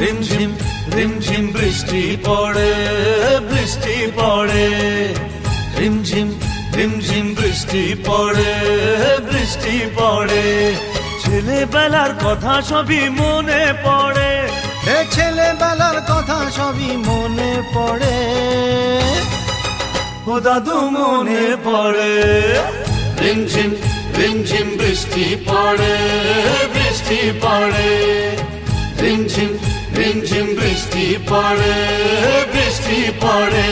রিমঝিম রিমঝিম বৃষ্টি পড়ে, বৃষ্টি পড়ে, রিমঝিম রিমঝিম বৃষ্টি পড়ে, বৃষ্টি পড়ে। ছেলেবেলার কথা সবই মনে পড়ে, ছেলেবেলার কথা সবই মনে পড়ে, ও দাদু মনে পড়ে। রিমঝিম রিমঝিম বৃষ্টি পড়ে, বৃষ্টি পড়ে, রিমঝিম রিমঝিম বৃষ্টি পড়ে, বৃষ্টি পড়ে।